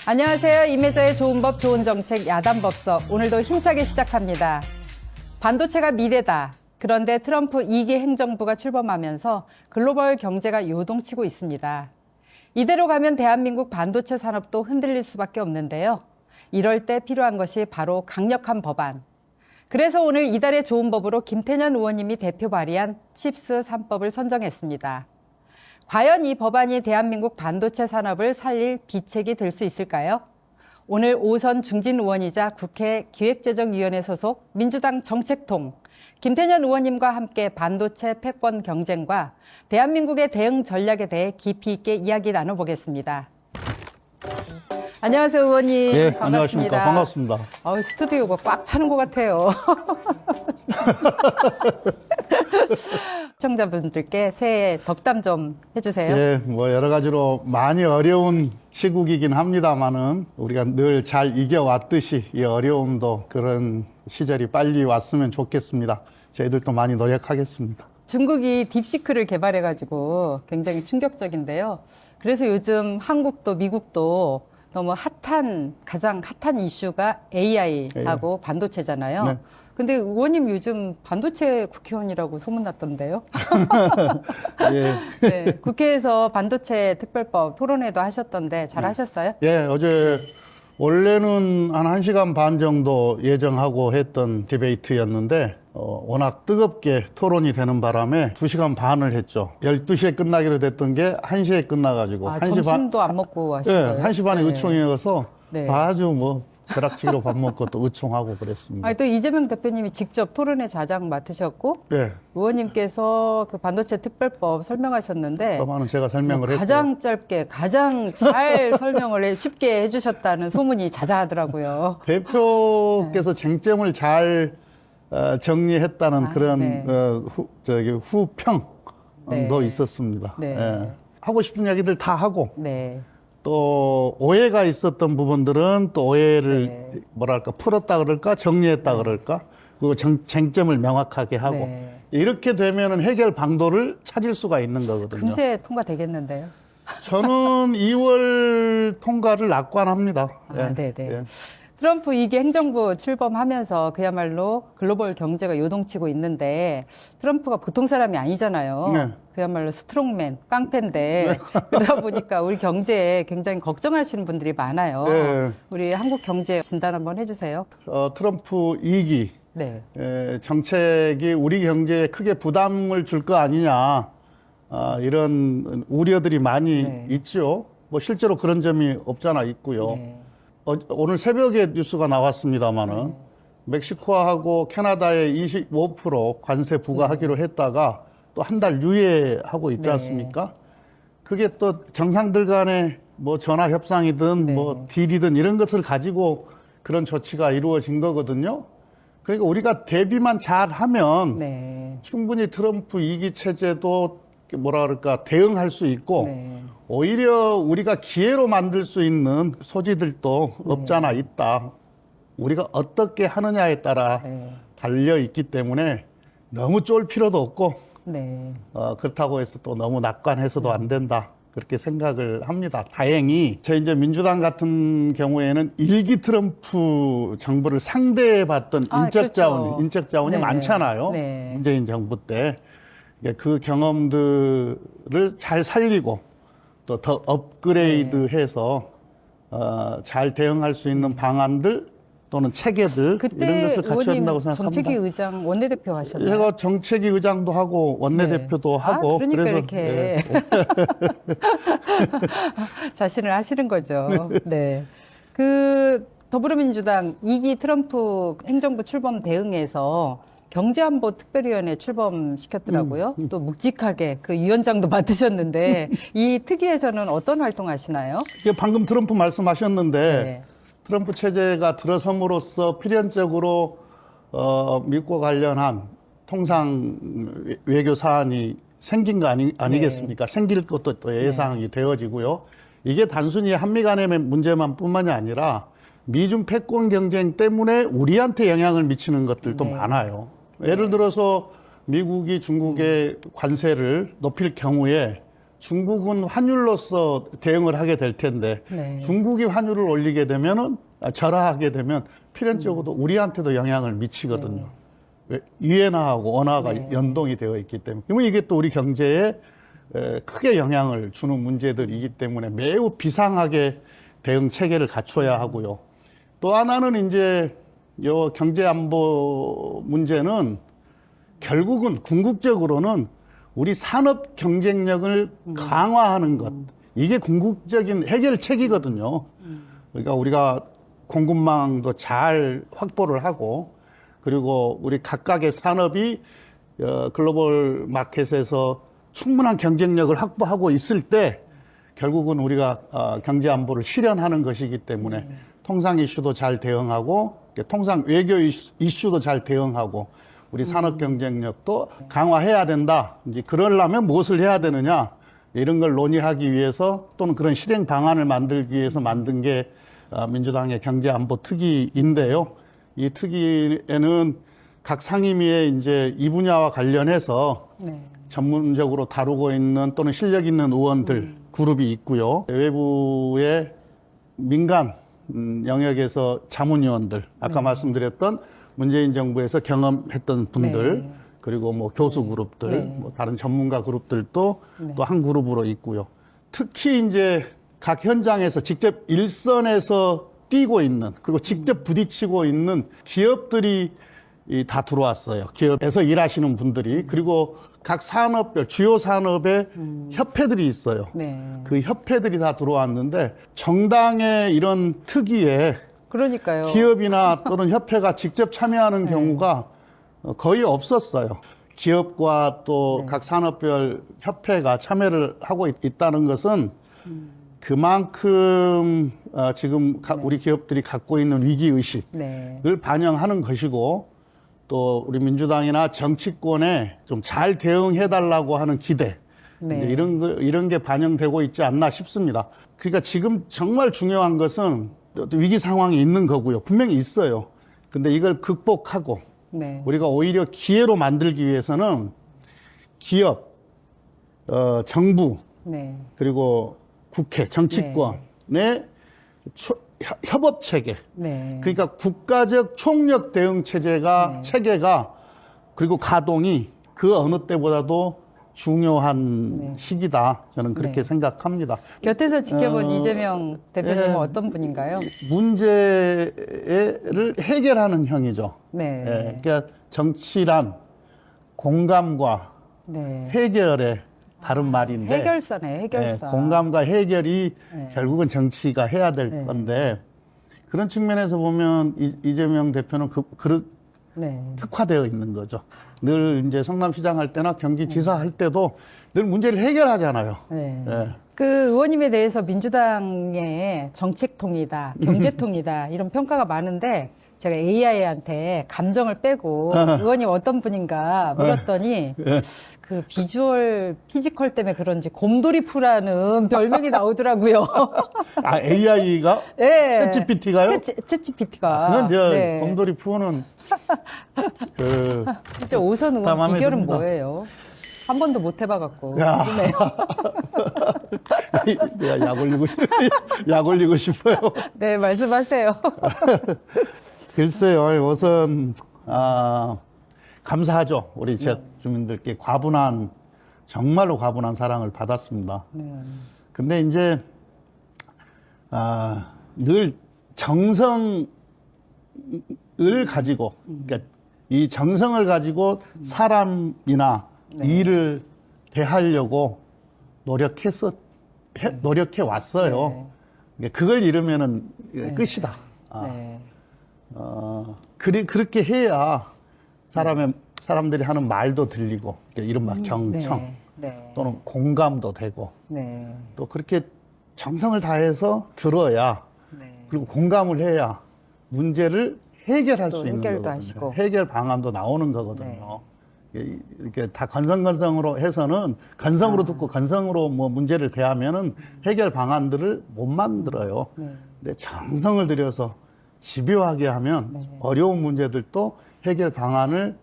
안녕하세요. 임혜자의 좋은 법, 좋은 정책, 야단법석. 오늘도 힘차게 시작합니다. 반도체가 미래다. 그런데 트럼프 2기 행정부가 출범하면서 글로벌 경제가 요동치고 있습니다. 이대로 가면 대한민국 반도체 산업도 흔들릴 수밖에 없는데요. 이럴 때 필요한 것이 바로 강력한 법안. 그래서 오늘 이달의 좋은 법으로 김태년 의원님이 대표 발의한 칩스 3법을 선정했습니다. 과연 이 법안이 대한민국 반도체 산업을 살릴 비책이 될 수 있을까요? 오늘 오선 중진 의원이자 국회 기획재정위원회 소속 민주당 정책통 김태년 의원님과 함께 반도체 패권 경쟁과 대한민국의 대응 전략에 대해 깊이 있게 이야기 나눠보겠습니다. 안녕하세요, 의원님. 예, 반갑습니다. 안녕하십니까. 반갑습니다. 스튜디오가 꽉 차는 것 같아요. 시청자분들께 새해 덕담 좀 해주세요. 예, 뭐 여러 가지로 많이 어려운 시국이긴 합니다만은 우리가 늘 잘 이겨왔듯이 이 어려움도 그런 시절이 빨리 왔으면 좋겠습니다. 저희들도 많이 노력하겠습니다. 중국이 딥시크를 개발해가지고 굉장히 충격적인데요. 그래서 요즘 한국도 미국도 너무 가장 핫한 이슈가 AI하고 반도체잖아요. 네. 근데 의원님 요즘 반도체 국회의원이라고 소문났던데요. 예, 네, 국회에서 반도체 특별법 토론회도 하셨던데 잘 하셨어요? 예, 어제 원래는 한 1시간 반 정도 예정하고 했던 디베이트였는데 워낙 뜨겁게 토론이 되는 바람에 2시간 반을 했죠. 12시에 끝나기로 됐던 게 1시에 끝나가지고 1시 점심도 안 먹고 하신 예, 거예요? 1시 반에 네. 의총이어서 네. 아주 벼락치기로 밥 먹고 또 의총하고 그랬습니다. 또 이재명 대표님이 직접 토론회 자장 맡으셨고 예, 의원님께서 그 반도체 특별법 설명하셨는데 그만은 제가 설명을 했고 가장 짧게 가장 잘 설명을 쉽게 해주셨다는 소문이 자자하더라고요. 대표께서 쟁점을 잘 정리했다는 그런 네. 후평도 네. 있었습니다. 네. 예. 하고 싶은 얘기들 다 하고 네. 또 오해가 있었던 부분들은 또 오해를 네. 풀었다 그럴까 정리했다 그럴까 그리고 쟁점을 명확하게 하고 네. 이렇게 되면은 해결 방도를 찾을 수가 있는 거거든요. 금세 통과되겠는데요. 저는 2월 통과를 낙관합니다. 네네. 예. 트럼프 2기 행정부 출범하면서 그야말로 글로벌 경제가 요동치고 있는데 트럼프가 보통 사람이 아니잖아요. 네. 그야말로 스트롱맨, 깡패인데 그러다 보니까 우리 경제에 굉장히 걱정하시는 분들이 많아요. 네. 우리 한국 경제 진단 한번 해주세요. 트럼프 2기 네. 정책이 우리 경제에 크게 부담을 줄 거 아니냐 이런 우려들이 많이 네. 있죠. 뭐 실제로 그런 점이 없잖아 있고요. 네. 오늘 새벽에 뉴스가 나왔습니다마는 멕시코하고 캐나다에 25% 관세 부과하기로 했다가 또 한 달 유예하고 있지 네. 않습니까? 그게 또 정상들 간에 뭐 전화 협상이든 네. 뭐 딜이든 이런 것을 가지고 그런 조치가 이루어진 거거든요. 그러니까 우리가 대비만 잘하면 네. 충분히 트럼프 2기 체제도 대응할 수 있고 네. 오히려 우리가 기회로 만들 수 있는 소지들도 없잖아 있다. 우리가 어떻게 하느냐에 따라 네. 달려 있기 때문에 너무 쫄 필요도 없고 네. 그렇다고 해서 또 너무 낙관해서도 안 된다. 그렇게 생각을 합니다. 다행히 이제 민주당 같은 경우에는 1기 트럼프 정부를 상대해봤던 그렇죠. 인적 자원이 네네. 많잖아요. 네. 문재인 정부 때. 그 경험들을 잘 살리고 또 더 업그레이드해서 잘 대응할 수 있는 방안들 또는 체계들 이런 그때 것을 갖춰야 된다고 의원님 생각합니다. 정책위 의장 원내대표 하셨나요? 제가 정책위 의장도 하고 원내대표도 네. 하고 그러니까 그래서 이렇게 자신을 하시는 거죠. 네. 그 더불어민주당 2기 트럼프 행정부 출범 대응에서 경제안보 특별위원회 출범시켰더라고요. 또 묵직하게 그 위원장도 맡으셨는데 이 특위에서는 어떤 활동하시나요? 이게 방금 트럼프 말씀하셨는데 네. 트럼프 체제가 들어섬으로써 필연적으로 미국과 관련한 통상 외교 사안이 생긴 거 아니겠습니까? 생길 것도 또 예상이 되어지고요. 이게 단순히 한미 간의 문제만 뿐만이 아니라 미중 패권 경쟁 때문에 우리한테 영향을 미치는 것들도 많아요. 예를 들어서 미국이 중국의 관세를 높일 경우에 중국은 환율로서 대응을 하게 될 텐데 네. 중국이 환율을 올리게 되면은 절하하게 되면 필연적으로 우리한테도 영향을 미치거든요. 왜? 위엔화하고 원화가 네. 연동이 되어 있기 때문에. 그러면 이게 또 우리 경제에 크게 영향을 주는 문제들이기 때문에 매우 비상하게 대응 체계를 갖춰야 하고요. 또 하나는 이제 요 경제 안보 문제는 결국은 궁극적으로는 우리 산업 경쟁력을 강화하는 것. 이게 궁극적인 해결책이거든요. 그러니까 우리가 공급망도 잘 확보를 하고 그리고 우리 각각의 산업이 글로벌 마켓에서 충분한 경쟁력을 확보하고 있을 때 결국은 우리가 경제 안보를 실현하는 것이기 때문에 통상 이슈도 잘 대응하고 통상 외교 이슈도 잘 대응하고 우리 산업 경쟁력도 강화해야 된다. 이제 그러려면 무엇을 해야 되느냐 이런 걸 논의하기 위해서 또는 그런 실행 방안을 만들기 위해서 만든 게 민주당의 경제 안보 특위인데요. 이 특위에는 각 상임위에 이제 이 분야와 관련해서 네. 전문적으로 다루고 있는 또는 실력 있는 의원들 그룹이 있고요. 외부의 민간 영역에서 자문위원들, 아까 말씀드렸던 문재인 정부에서 경험했던 분들, 네. 그리고 뭐 교수 그룹들, 네. 뭐 다른 전문가 그룹들도 네. 또 한 그룹으로 있고요. 특히 이제 각 현장에서 직접 일선에서 뛰고 있는 그리고 직접 부딪히고 있는 기업들이 다 들어왔어요. 기업에서 일하시는 분들이. 그리고 각 산업별, 주요 산업의 협회들이 있어요. 네. 그 협회들이 다 들어왔는데 정당의 이런 특위에 그러니까요. 기업이나 또는 협회가 직접 참여하는 경우가 거의 없었어요. 기업과 또 각 산업별 협회가 참여를 하고 있다는 것은 그만큼 지금 우리 기업들이 갖고 있는 위기의식을 네. 반영하는 것이고 또 우리 민주당이나 정치권에 좀 잘 대응해달라고 하는 기대 네. 이제 이런 게 반영되고 있지 않나 싶습니다. 그러니까 지금 정말 중요한 것은 또 위기 상황이 있는 거고요. 분명히 있어요. 근데 이걸 극복하고 네. 우리가 오히려 기회로 만들기 위해서는 기업, 정부, 네. 그리고 국회, 정치권의 협업 체계. 네. 그러니까 국가적 총력 대응 체제가 체계가 그리고 가동이 그 어느 때보다도 중요한 시기다. 저는 그렇게 생각합니다. 곁에서 지켜본 이재명 대표님은 어떤 분인가요? 문제를 해결하는 형이죠. 네. 예, 그러니까 정치란 공감과 네. 해결의 다른 말인데 해결사네, 해결사. 예, 공감과 해결이 결국은 정치가 해야 될 건데 그런 측면에서 보면 이재명 대표는 네. 특화되어 있는 거죠. 늘 이제 성남시장 할 때나 경기지사 할 때도 늘 문제를 해결하잖아요. 네. 예. 그 의원님에 대해서 민주당의 정책통이다, 경제통이다 이런 평가가 많은데 제가 AI한테 감정을 빼고 의원님 어떤 분인가 물었더니 그 비주얼 피지컬 때문에 그런지 곰돌이푸라는 별명이 나오더라고요. 아, AI가? 네. 챗GPT가요? 챗GPT가. 그건 저 네. 곰돌이 푸는 그 이제 오선 의원 마음에 비결은 듭니다. 뭐예요? 한 번도 못 해봐갖고. 야. 궁금해요. 내가 약 올리고 싶어요. 네, 말씀하세요. 글쎄요, 우선 감사하죠. 우리 지역 주민들께 정말로 과분한 사랑을 받았습니다. 근데 이제 늘 정성을 가지고, 그러니까 이 정성을 가지고 사람이나 일을 대하려고 노력해 왔어요. 그걸 잃으면은 끝이다. 네. 그렇게 해야 사람들이 하는 말도 들리고, 그러니까 이른바 경청 네. 또는 공감도 되고, 네. 또 그렇게 정성을 다해서 들어야, 그리고 공감을 해야 문제를 해결할 또 수 있는 해결도 거거든요. 하시고. 해결 방안도 나오는 거거든요. 이렇게 다 건성건성으로 해서는 건성으로 듣고 건성으로 뭐 문제를 대하면은 해결 방안들을 못 만들어요. 근데 정성을 들여서 집요하게 하면 어려운 문제들도 해결 방안을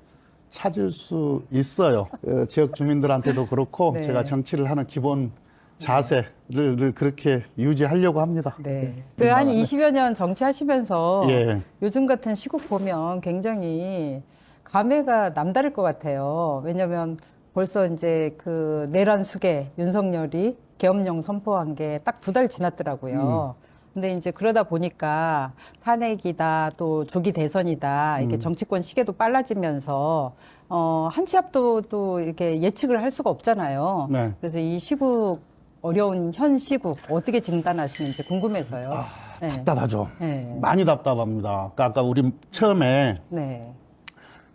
찾을 수 있어요. 지역 주민들한테도 그렇고 네. 제가 정치를 하는 기본 자세를 그렇게 유지하려고 합니다. 네. 그 한 20여 년 정치하시면서 예. 요즘 같은 시국 보면 굉장히 감회가 남다를 것 같아요. 왜냐면 벌써 이제 그 내란 수계 윤석열이 계엄령 선포한 게 딱 2달 지났더라고요. 근데 이제 그러다 보니까 탄핵이다 또 조기 대선이다 이렇게 정치권 시계도 빨라지면서 한 치 앞도 또 이렇게 예측을 할 수가 없잖아요. 네. 그래서 이 시국 어려운 현 시국 어떻게 진단하시는지 궁금해서요. 네. 답답하죠. 네. 많이 답답합니다. 아까 우리 처음에 네.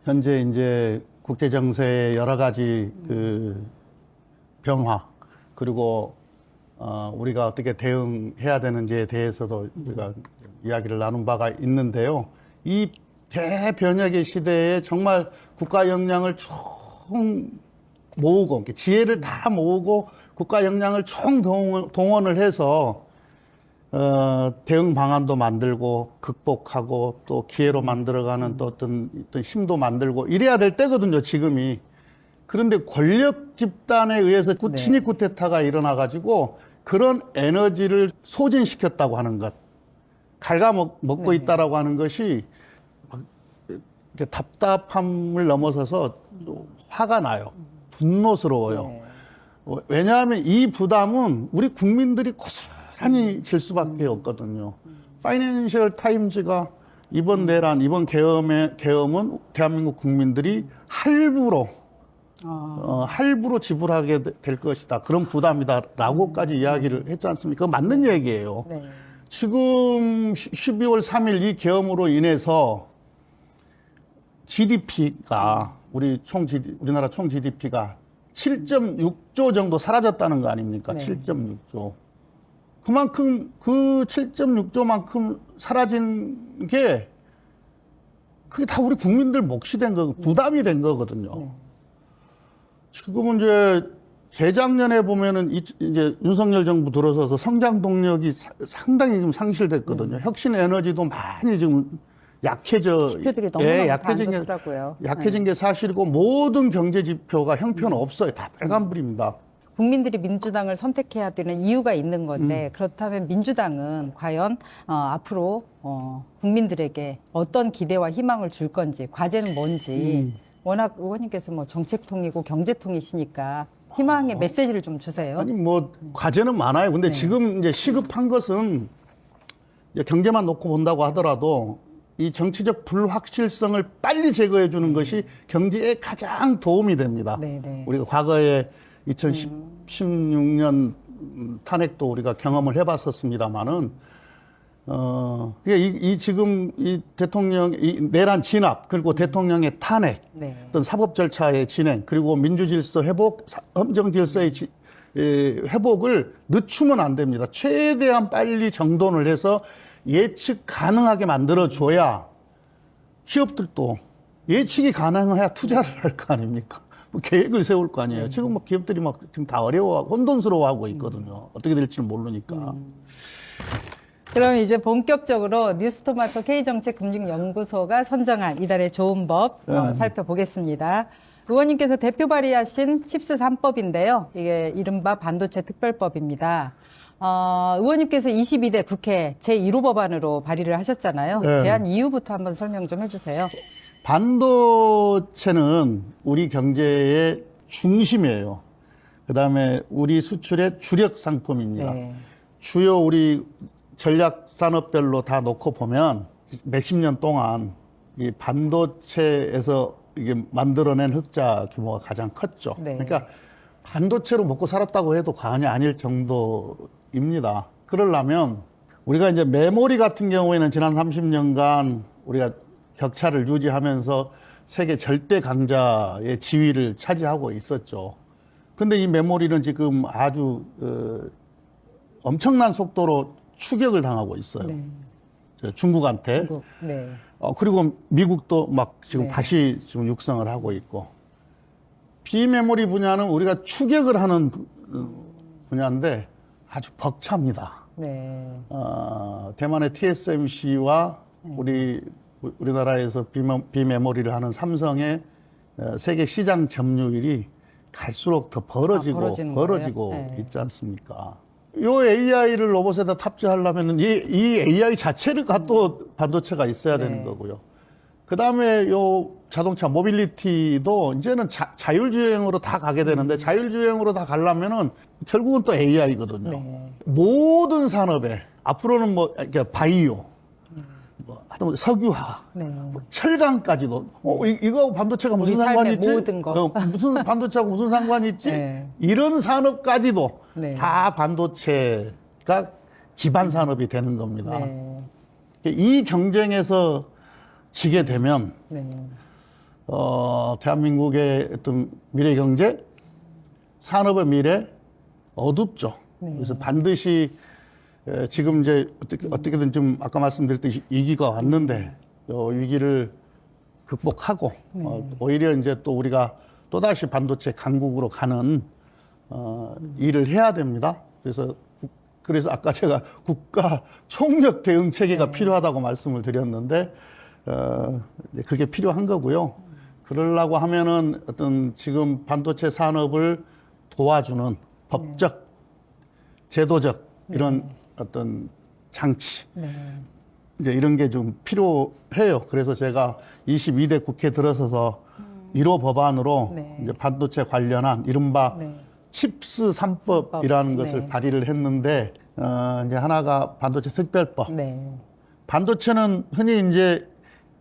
현재 이제 국제 정세의 여러 가지 그 변화 그리고 우리가 어떻게 대응해야 되는지에 대해서도 우리가 이야기를 나눈 바가 있는데요. 이 대변혁의 시대에 정말 국가 역량을 총 모으고 지혜를 다 모으고 국가 역량을 총 동원을 해서 대응 방안도 만들고 극복하고 또 기회로 만들어가는 또 어떤 힘도 만들고 이래야 될 때거든요, 지금이. 그런데 권력 집단에 의해서 친위 쿠데타가 일어나가지고 그런 에너지를 소진시켰다고 하는 것, 갉아먹고 있다라고 하는 것이 막 이렇게 답답함을 넘어서서 또 화가 나요. 분노스러워요. 네. 왜냐하면 이 부담은 우리 국민들이 고스란히 질 수밖에 없거든요. 파이낸셜 타임즈가 이번 내란, 이번 계엄은 대한민국 국민들이 할부로 지불하게 될 것이다. 그런 부담이다라고까지 이야기를 했지 않습니까? 그거 맞는 얘기예요. 네. 지금 12월 3일 이 계엄으로 인해서 GDP가 우리나라 총 GDP가 7.6조 정도 사라졌다는 거 아닙니까? 네. 7.6조. 그만큼 그 7.6조만큼 사라진 게 그게 다 우리 국민들 몫이 된 거, 부담이 된 거거든요. 지금은 이제 재작년에 보면은 이제 윤석열 정부 들어서서 성장 동력이 상당히 지금 상실됐거든요. 혁신 에너지도 많이 지금 지표들이 너무 약해진 안 좋더라고요. 약해진 게 사실이고 모든 경제 지표가 형편은 없어요. 다 빨간불입니다. 국민들이 민주당을 선택해야 되는 이유가 있는 건데 그렇다면 민주당은 과연 앞으로 국민들에게 어떤 기대와 희망을 줄 건지 과제는 뭔지 워낙 의원님께서 뭐 정책통이고 경제통이시니까 희망의 메시지를 좀 주세요. 아니 뭐 과제는 많아요. 근데 지금 이제 시급한 것은 이제 경제만 놓고 본다고 하더라도 이 정치적 불확실성을 빨리 제거해 주는 것이 경제에 가장 도움이 됩니다. 네네. 우리가 과거에 2016년 탄핵도 우리가 경험을 해봤었습니다만은 지금 이 대통령 이 내란 진압 그리고 대통령의 탄핵 네. 어떤 사법 절차의 진행 그리고 민주질서 회복, 헌정 질서의 회복을 늦추면 안 됩니다. 최대한 빨리 정돈을 해서 예측 가능하게 만들어줘야 기업들도 예측이 가능해야 투자를 할 거 아닙니까? 뭐 계획을 세울 거 아니에요. 지금 뭐 기업들이 막 지금 다 어려워하고 혼돈스러워하고 있거든요. 어떻게 될지는 모르니까. 그럼 이제 본격적으로 뉴스토마토 K정책금융연구소가 선정한 이달의 좋은 법 살펴보겠습니다. 의원님께서 대표 발의하신 칩스 3법인데요. 이게 이른바 반도체 특별법입니다. 의원님께서 22대 국회 제1호 법안으로 발의를 하셨잖아요. 네. 제안 이유부터 한번 설명 좀 해주세요. 반도체는 우리 경제의 중심이에요. 그다음에 우리 수출의 주력 상품입니다. 네. 주요 우리 전략 산업별로 다 놓고 보면 몇십 년 동안 이 반도체에서 이게 만들어낸 흑자 규모가 가장 컸죠. 네. 그러니까 반도체로 먹고 살았다고 해도 과언이 아닐 정도입니다. 그러려면 우리가 이제 메모리 같은 경우에는 지난 30년간 우리가 격차를 유지하면서 세계 절대 강자의 지위를 차지하고 있었죠. 근데 이 메모리는 지금 아주 엄청난 속도로 추격을 당하고 있어요. 네. 중국한테. 중국. 네. 그리고 미국도 막 지금 네. 다시 지금 육성을 하고 있고. 비메모리 분야는 우리가 추격을 하는 분야인데 아주 벅찹니다. 네. 대만의 TSMC와 우리나라에서 비메모리를 하는 삼성의 세계 시장 점유율이 갈수록 더 벌어지고 벌어지는 벌어지고 거예요? 네. 있지 않습니까? 요 AI를 로봇에다 탑재하려면 이 AI 자체가 또 반도체가 있어야 네. 되는 거고요. 그 다음에 요 자동차 모빌리티도 이제는 자율주행으로 다 가게 되는데 자율주행으로 다 가려면은 결국은 또 AI거든요. 네. 모든 산업에 앞으로는 뭐 이렇게 바이오, 뭐 하여튼 석유화, 네. 뭐 철강까지도 이거 반도체가 무슨 우리 삶의 상관이 있지? 모든 거. 무슨 반도체하고 무슨 상관이 있지? 네. 이런 산업까지도 네. 다 반도체가 기반 산업이 되는 겁니다. 네. 이 경쟁에서 지게 되면 네. 대한민국의 어떤 미래 경제, 산업의 미래 어둡죠. 네. 그래서 반드시 지금 이제 어떻게든 좀 아까 말씀드렸듯이 위기가 왔는데 이 위기를 극복하고 오히려 이제 또 우리가 또다시 반도체 강국으로 가는 일을 해야 됩니다. 그래서 아까 제가 국가 총력 대응 체계가 필요하다고 말씀을 드렸는데 그게 필요한 거고요. 그러려고 하면은 어떤 지금 반도체 산업을 도와주는 법적, 제도적 이런 어떤 장치 네. 이제 이런 게 좀 필요해요. 그래서 제가 22대 국회 들어서서 1호 법안으로 네. 이제 반도체 관련한 이른바 네. 칩스 3법이라는 것을 네. 발의를 했는데 이제 하나가 반도체 특별법. 네. 반도체는 흔히 이제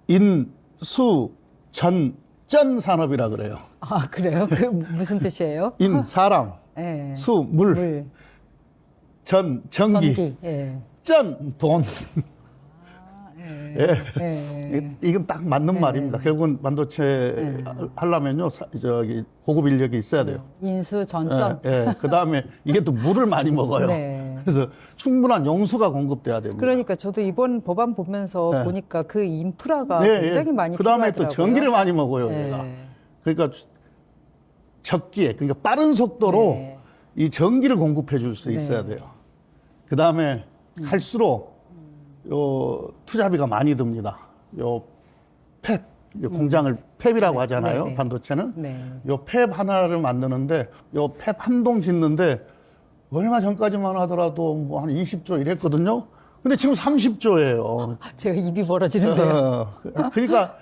인, 수, 전, 전 산업이라 그래요. 아, 그래요? 그 무슨 뜻이에요? 인, 사람, 네. 수, 물, 전, 전기, 전기. 예. 전, 돈. 예. 예. 이건 딱 맞는 말입니다. 결국은 반도체 하려면요, 저기 고급 인력이 있어야 돼요. 인수 전점. 그 다음에 이게 또 물을 많이 먹어요. 네. 그래서 충분한 용수가 공급돼야 됩니다. 그러니까 저도 이번 법안 보면서 보니까 그 인프라가 네, 굉장히 많이 그 다음에 필요하더라고요. 또 전기를 많이 먹어요, 네. 얘가. 그러니까 적기에, 그러니까 빠른 속도로 네. 이 전기를 공급해 줄 수 있어야 돼요. 그 다음에 할수록 요 투자비가 많이 듭니다. 요 팹, 요 공장을 팹이라고 하잖아요. 네, 네. 반도체는. 네. 요 팹 하나를 만드는데 요 팹 한 동 짓는데 얼마 전까지만 하더라도 뭐 한 20조 이랬거든요. 근데 지금 30조예요. 제가 입이 벌어지는데요. 그러니까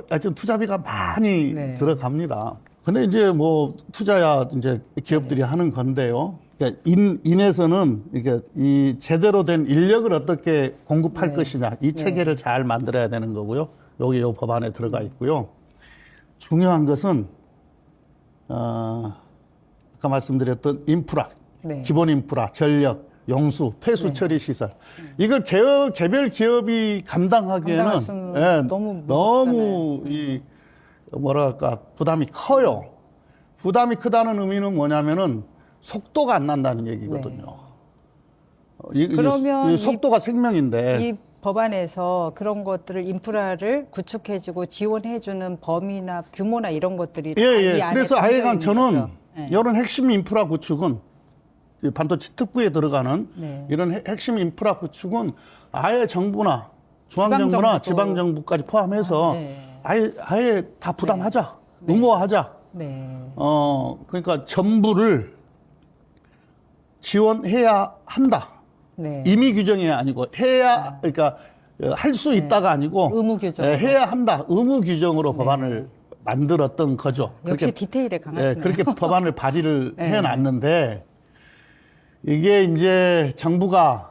하여튼 투자비가 많이 네. 들어갑니다. 근데 이제 뭐 투자야 이제 기업들이 하는 건데요. 그러니까 인에서는 이게 이 제대로 된 인력을 어떻게 공급할 것이냐 이 체계를 잘 만들어야 되는 거고요. 여기 요 법안에 들어가 있고요. 중요한 것은 아까 말씀드렸던 인프라, 네. 기본 인프라, 전력, 용수, 폐수 처리 시설. 이걸 개별 기업이 감당하기에는 감당할 수는 너무 이 뭐랄까 부담이 커요. 부담이 크다는 의미는 뭐냐면은 속도가 안 난다는 얘기거든요. 그러면 이 속도가 생명인데 이 법안에서 그런 것들을 인프라를 구축해주고 지원해주는 범위나 규모나 이런 것들이 다 이 안에 그래서 담겨 아예간 있는 저는 거죠. 네. 이런 핵심 인프라 구축은 이 반도체 특구에 들어가는 네. 이런 핵심 인프라 구축은 아예 정부나 중앙정부나 지방정부까지 포함해서 네. 아예 다 부담하자, 의무화하자. 네. 그러니까 전부를 지원해야 한다. 네. 임의 규정이 아니고 해야 그러니까 할 수 있다가 아니고 의무 규정. 해야 한다. 의무 규정으로 법안을 만들었던 거죠. 역시 그렇게, 디테일에 강하시네요. 그렇게 법안을 발의를 해놨는데 이게 이제 정부가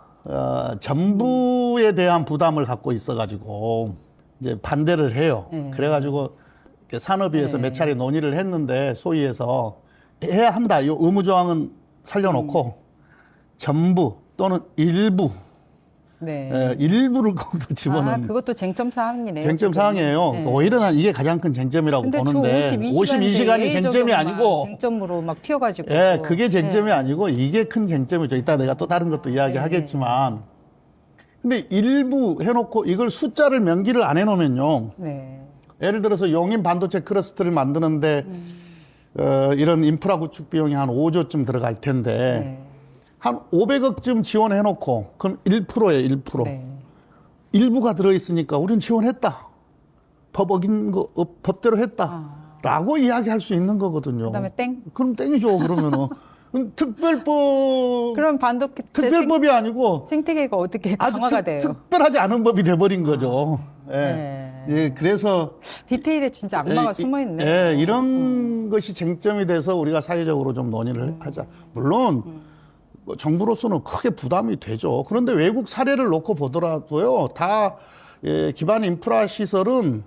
전부에 대한 부담을 갖고 있어가지고 이제 반대를 해요. 그래가지고 산업위에서 몇 차례 논의를 했는데 소위에서 해야 한다. 이 의무 조항은 살려놓고 전부 또는 일부 네. 일부를 거기서 집어넣는 그것도 쟁점 사항이네요. 쟁점 사항이에요. 네. 오히려 난 이게 가장 큰 쟁점이라고 근데 보는데 52시간이 쟁점이 아니고 쟁점으로 막 튀어가지고. 그게 쟁점이 아니고 이게 큰 쟁점이죠. 이따 내가 또 다른 것도 이야기하겠지만 근데 일부 해놓고 이걸 숫자를 명기를 안 해놓으면요. 네. 예를 들어서 용인 반도체 클러스터를 만드는데 이런 인프라 구축 비용이 한 5조쯤 들어갈 텐데 네. 한 500억쯤 지원해놓고 그럼 1%예요, 1%. 네. 일부가 들어있으니까 우린 지원했다. 법 어긴 거 법대로 했다. 라고 이야기할 수 있는 거거든요. 그다음에 땡. 그럼 땡이죠. 그러면은 그럼 반도체 특별법이 아니고 생태계가 어떻게 아주 강화가 돼요? 특별하지 않은 법이 돼버린 거죠. 예. 네. 예, 그래서 디테일에 진짜 악마가 숨어 있네. 예, 이런 것이 쟁점이 돼서 우리가 사회적으로 좀 논의를 하자. 물론 뭐 정부로서는 크게 부담이 되죠. 그런데 외국 사례를 놓고 보더라도요, 다 예, 기반 인프라 시설은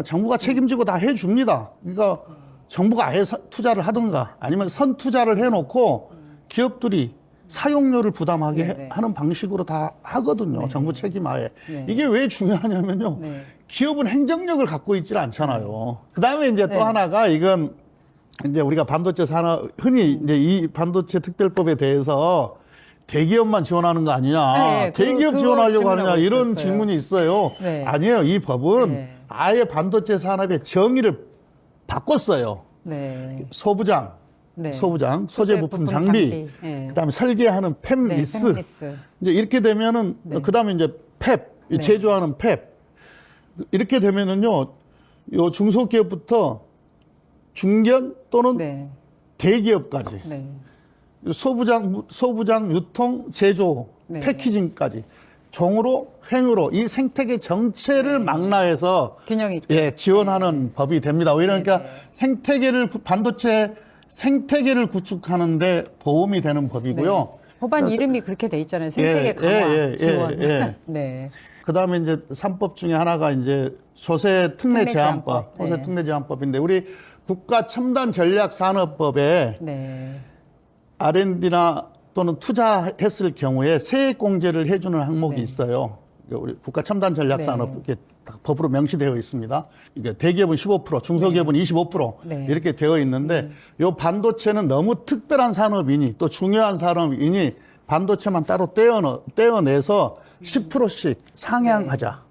정부가 책임지고 다 해줍니다. 그러니까 정부가 아예 투자를 하든가 아니면 선투자를 해놓고 기업들이 사용료를 부담하게 네네. 하는 방식으로 다 하거든요. 정부 책임하에. 네. 이게 왜 중요하냐면요. 네. 기업은 행정력을 갖고 있질 않잖아요. 그 다음에 이제 네. 또 하나가 이건 이제 우리가 반도체 산업, 흔히 이제 이 반도체 특별법에 대해서 대기업만 지원하는 거 아니냐. 네, 대기업 그거 지원하려고 하느냐. 질문하고 이런 있었어요. 질문이 있어요. 네. 아니에요. 이 법은 네. 아예 반도체 산업의 정의를 바꿨어요. 네. 소부장, 네. 소부장, 소재 부품 장비, 네. 그다음에 설계하는 네, 팹리스. 팹리스. 이제 이렇게 되면은 그다음에 이제 팹, 이 네. 제조하는 팹. 이렇게 되면은요, 요 중소기업부터 중견 또는 네. 대기업까지 네. 소부장, 유통, 제조, 네. 패키징까지 종으로 횡으로 이 생태계 전체를 망라해서 균형 있게. 예, 지원하는 법이 됩니다. 그러니까 반도체 생태계를 구축하는데 도움이 되는 법이고요. 네. 법안 이름이 그렇게 돼 있잖아요. 생태계 예, 강화 예, 예, 지원. 예. 네. 그다음에 이제 3법 중에 하나가 이제 소재 특례 제한법, 제한법. 소재 네. 특례 제한법인데 우리 국가 첨단 전략 산업법에 네. R&D나 또는 투자했을 경우에 세액 공제를 해주는 항목이 네. 있어요. 우리 국가 첨단 전략 네. 산업 이게 법으로 명시되어 있습니다. 이게 대기업은 15%, 중소기업은 25% 네. 이렇게 되어 있는데 요 반도체는 너무 특별한 산업이니 또 중요한 산업이니 반도체만 따로 떼어내서 10%씩 상향하자.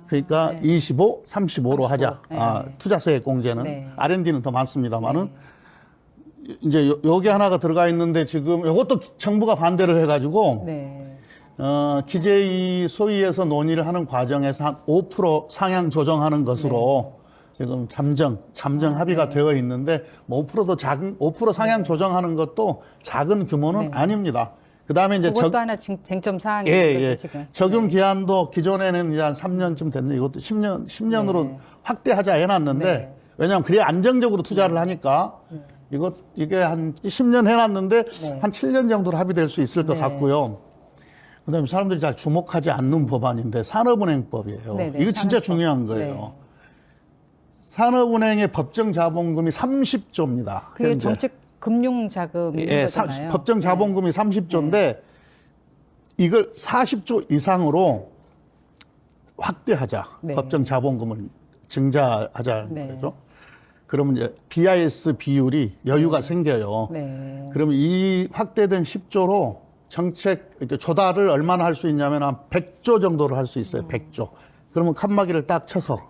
그러니까 25, 35로 하자. 네. 투자세액 공제는 네. R&D는 더 많습니다만은 이제 여기 하나가 들어가 있는데 지금 이것도 정부가 반대를 해가지고 네. 기재위 소위에서 논의를 하는 과정에서 한 5% 상향 조정하는 것으로 지금 잠정 합의가 되어 있는데 뭐 5%도 5% 상향 조정하는 것도 작은 규모는 아닙니다. 그다음에 이제 그것도 하나 쟁점 사항인 예, 거죠, 예. 지금. 적용 기한도 기존에는 이제 한 3년쯤 됐는데 이것도 10년으로 네. 확대하자 해놨는데 네. 왜냐하면 그래야 안정적으로 투자를 하니까 이게 한 10년 해놨는데 네. 한 7년 정도로 합의될 수 있을 것 네. 같고요. 그다음에 사람들이 잘 주목하지 않는 법안인데 산업은행법이에요. 네, 네. 이거 진짜 산업법. 중요한 거예요. 네. 산업은행의 법정 자본금이 30조입니다. 그게 정책 금융 자금 예, 거잖아요. 법정 자본금이 30조인데 이걸 40조 이상으로 확대하자. 네. 법정 자본금을 증자하자. 네. 거죠. 그러면 이제 BIS 비율이 여유가 생겨요. 네. 그러면 이 확대된 10조로 정책 이렇게 조달을 얼마나 할 수 있냐면 한 100조 정도를 할 수 있어요. 100조. 그러면 칸막이를 딱 쳐서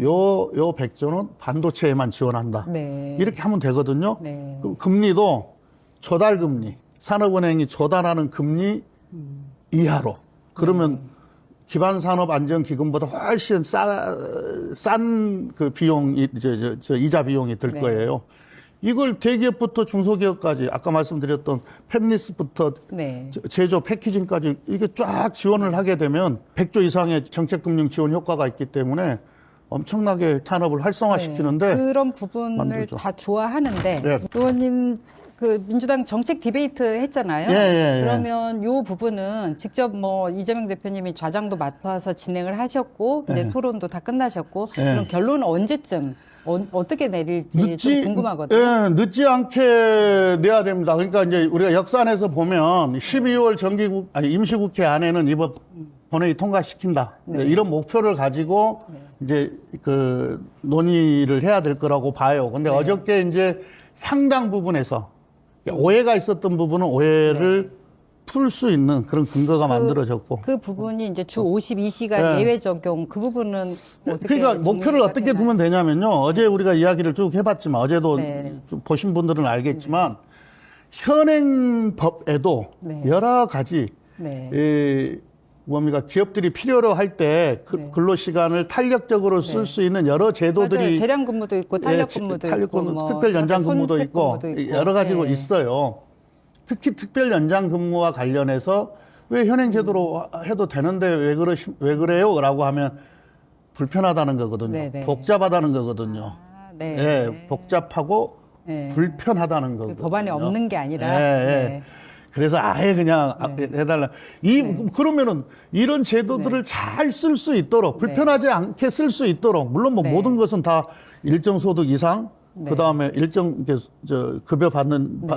요 100조는 반도체에만 지원한다. 네. 이렇게 하면 되거든요. 네. 그럼 금리도 조달 금리, 산업은행이 조달하는 금리 이하로. 그러면 기반산업안정기금보다 훨씬 싼 그 비용이, 이자 비용이 들 네. 거예요. 이걸 대기업부터 중소기업까지, 아까 말씀드렸던 팹리스부터 네. 제조 패키징까지 이게 쫙 지원을 하게 되면 100조 이상의 정책금융 지원 효과가 있기 때문에 엄청나게 산업을 활성화시키는데 그런 부분을 만들죠. 다 좋아하는데 네. 의원님 그 민주당 정책 디베이트 했잖아요. 예. 그러면 요 부분은 직접 뭐 이재명 대표님이 좌장도 맡아서 진행을 하셨고 이제 토론도 다 끝나셨고 그럼 결론은 언제쯤 어떻게 내릴지 좀 궁금하거든요. 예, 늦지 않게 내야 됩니다. 그러니까 이제 우리가 역산해서 보면 12월 임시국회 안에는 이번 본회의 통과시킨다. 이런 목표를 가지고 이제 그 논의를 해야 될 거라고 봐요. 근데 어저께 이제 상당 부분에서 오해가 있었던 부분은 오해를 풀 수 있는 그런 근거가 만들어졌고. 그 부분이 이제 주 52시간 예외 적용 그 부분은 어떻게 그러니까 목표를 정리가 어떻게 되나요? 두면 되냐면요. 어제 우리가 이야기를 쭉 해봤지만 어제도 네. 좀 보신 분들은 알겠지만 현행 법에도 네. 여러 가지 네. 이 뭡니까 기업들이 필요로 할 때 네. 근로 시간을 탄력적으로 쓸 수 있는 여러 맞아요. 제도들이 재량 근무도 있고 탄력 근무도 있고 뭐 특별 연장 근무도 손택 있고 근무도 있고. 여러 가지로 네. 있어요. 특히 특별 연장 근무와 관련해서 왜 현행 제도로 해도 되는데 왜 그래요?라고 하면 불편하다는 거거든요. 네, 네. 복잡하다는 거거든요. 아, 네. 예, 복잡하고 네. 불편하다는 거거든요. 법안에 없는 게 아니라. 예, 예. 네. 그래서 아예 그냥 해달라. 그러면은 이런 제도들을 잘 쓸 수 있도록 불편하지 않게 쓸 수 있도록 물론 뭐 네. 모든 것은 다 일정 소득 이상 네. 그 다음에 일정 급여 받는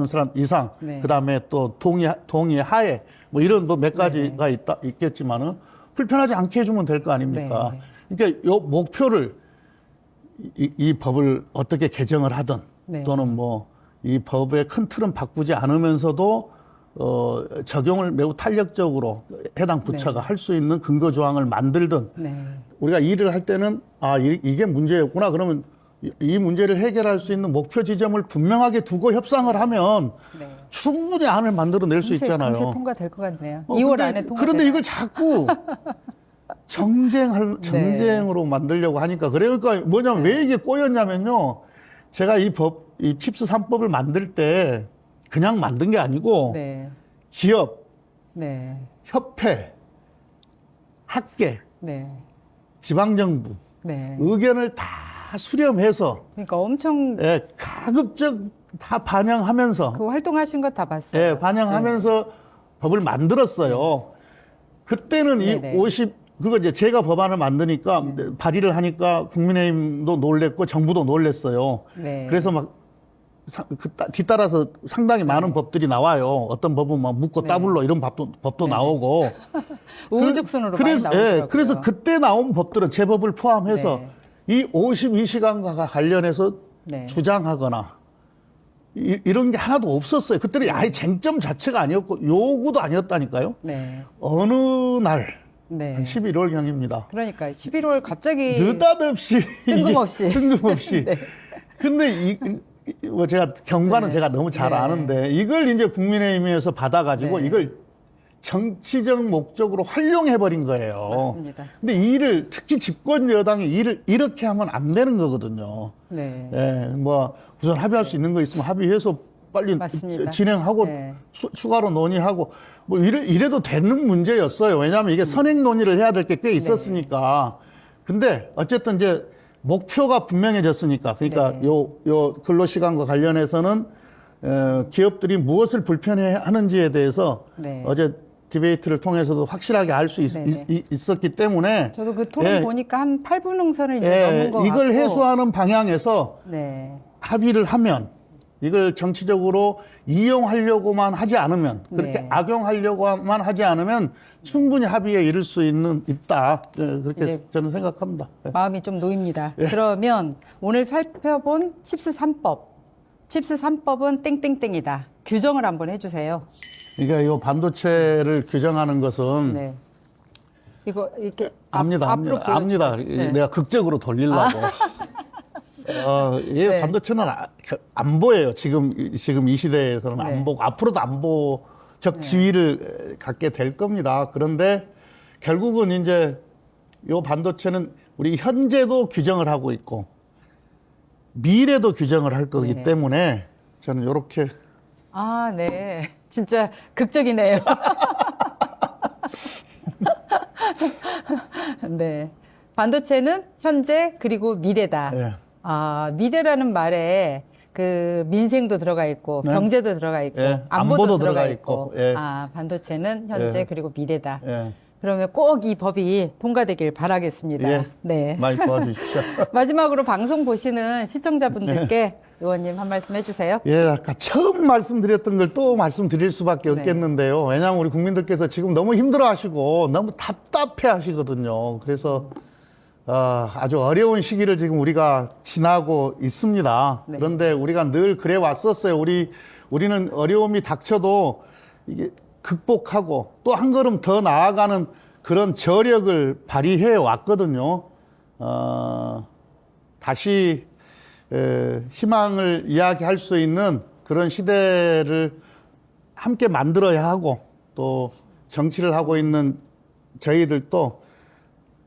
사람 이상 네. 그 다음에 또 동의 하에 뭐 이런 뭐 몇 가지가 있겠지만은 불편하지 않게 해주면 될 거 아닙니까? 그러니까 요 목표를 이 법을 어떻게 개정을 하든 네. 또는 뭐 이 법의 큰 틀은 바꾸지 않으면서도 적용을 매우 탄력적으로 해당 부처가 할 수 있는 근거 조항을 만들든 네. 우리가 일을 할 때는 이게 문제였구나 그러면 이 문제를 해결할 수 있는 목표 지점을 분명하게 두고 협상을 하면 네. 충분히 안을 만들어낼 수 있잖아요. 금세 통과될 것 같네요. 2월 안에 통과. 그런데 이걸 자꾸 정쟁으로 만들려고 하니까 그래요. 그러니까 뭐냐면 왜 이게 꼬였냐면요. 제가 이 칩스 3법을 만들 때 그냥 만든 게 아니고 네. 기업, 네. 협회, 학계, 네. 지방정부 네. 의견을 다 수렴해서 그러니까 엄청 가급적 다 반영하면서 그 활동하신 거 다 봤어요. 예, 반영하면서 법을 만들었어요. 그때는 네네. 그거 이제 제가 법안을 만드니까 발의를 하니까 국민의힘도 놀랬고 정부도 놀랬어요. 네. 그래서 막 뒤따라서 상당히 많은 법들이 나와요. 어떤 법은 막 묻고 따블로 이런 법도 나오고. 우후죽순으로 많이 그래서, 나오더라고요. 그래서 그때 나온 법들은 제 법을 포함해서 이 52시간과 관련해서 네. 주장하거나 이런 게 하나도 없었어요. 그때는 아예 쟁점 자체가 아니었고 요구도 아니었다니까요. 네. 어느 날 네. 한 11월경입니다. 그러니까 11월 갑자기 느닷없이 뜬금없이. 뜬금없이. 네. 근데 뭐 제가 경과는 제가 너무 잘 아는데 이걸 이제 국민의힘에서 받아가지고 이걸 정치적 목적으로 활용해 버린 거예요. 맞습니다. 근데 일을 특히 집권 여당이 일을 이렇게 하면 안 되는 거거든요. 네. 예, 뭐 우선 합의할 수 있는 거 있으면 합의해서 빨리 맞습니다. 진행하고 네. 추가로 논의하고 뭐 이래도 되는 문제였어요. 왜냐하면 이게 선행 논의를 해야 될 게 꽤 있었으니까. 근데 어쨌든 이제 목표가 분명해졌으니까. 그러니까 요 근로시간과 관련해서는 기업들이 무엇을 불편해 하는지에 대해서 어제 디베이트를 통해서도 확실하게 알 수 있었기 때문에 저도 그 토론 보니까 한 8분 응선을 이제 넘은 것 같고 이걸 해소하는 방향에서 네. 합의를 하면 이걸 정치적으로 이용하려고만 하지 않으면 그렇게 악용하려고만 하지 않으면 충분히 합의에 이를 수 있다. 그렇게 저는 생각합니다. 마음이 좀 놓입니다. 그러면 오늘 살펴본 칩스 3법. 칩스 3법은 땡땡땡이다. 규정을 한번 해주세요. 그러니까 이 반도체를 규정하는 것은 네. 이거 이렇게 압니다. 내가 극적으로 돌리려고. 이게 반도체는 안 보여요. 지금 이 시대에서는 안 보고 앞으로도 안보적 지위를 갖게 될 겁니다. 그런데 결국은 이제 이 반도체는 우리 현재도 규정을 하고 있고 미래도 규정을 할 거기 때문에 저는 이렇게 네. 진짜 극적이네요. 네. 반도체는 현재 그리고 미래다. 미래라는 말에 그 민생도 들어가 있고 경제도 들어가 있고 안보도 들어가 있고 반도체는 현재 그리고 미래다. 그러면 꼭 이 법이 통과되길 바라겠습니다. 네. 많이 도와주십시오. 마지막으로 방송 보시는 시청자분들께 의원님 한 말씀 해주세요. 아까 처음 말씀드렸던 걸 또 말씀드릴 수밖에 없겠는데요. 왜냐하면 우리 국민들께서 지금 너무 힘들어하시고 너무 답답해하시거든요. 그래서 아주 어려운 시기를 지금 우리가 지나고 있습니다. 그런데 우리가 늘 그래 왔었어요. 우리는 어려움이 닥쳐도 이게 극복하고 또 한 걸음 더 나아가는 그런 저력을 발휘해 왔거든요. 다시 희망을 이야기할 수 있는 그런 시대를 함께 만들어야 하고 또 정치를 하고 있는 저희들도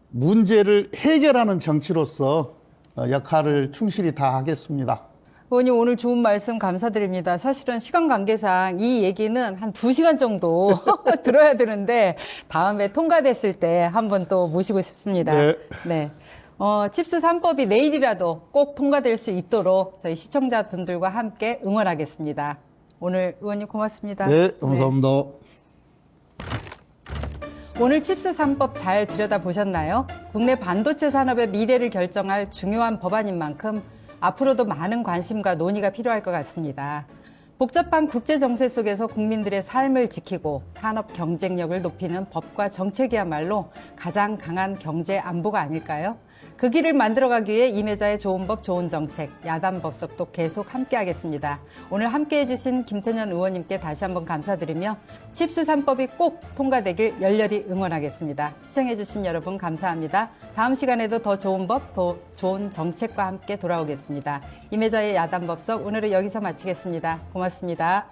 문제를 해결하는 정치로서 역할을 충실히 다하겠습니다. 의원님 오늘 좋은 말씀 감사드립니다. 사실은 시간 관계상 이 얘기는 한 2시간 정도 들어야 되는데 다음에 통과됐을 때 한번 또 모시고 싶습니다. 네. 네. 칩스 3법이 내일이라도 꼭 통과될 수 있도록 저희 시청자분들과 함께 응원하겠습니다. 오늘 의원님 고맙습니다. 네, 감사합니다. 오늘 칩스 3법 잘 들여다보셨나요? 국내 반도체 산업의 미래를 결정할 중요한 법안인 만큼 앞으로도 많은 관심과 논의가 필요할 것 같습니다. 복잡한 국제 정세 속에서 국민들의 삶을 지키고 산업 경쟁력을 높이는 법과 정책이야말로 가장 강한 경제 안보가 아닐까요? 그 길을 만들어가기 위해 임혜자의 좋은 법, 좋은 정책, 야단 법석도 계속 함께하겠습니다. 오늘 함께해주신 김태년 의원님께 다시 한번 감사드리며 칩스 3법이 꼭 통과되길 열렬히 응원하겠습니다. 시청해주신 여러분 감사합니다. 다음 시간에도 더 좋은 법, 더 좋은 정책과 함께 돌아오겠습니다. 임혜자의 야단 법석 오늘은 여기서 마치겠습니다. 고맙습니다.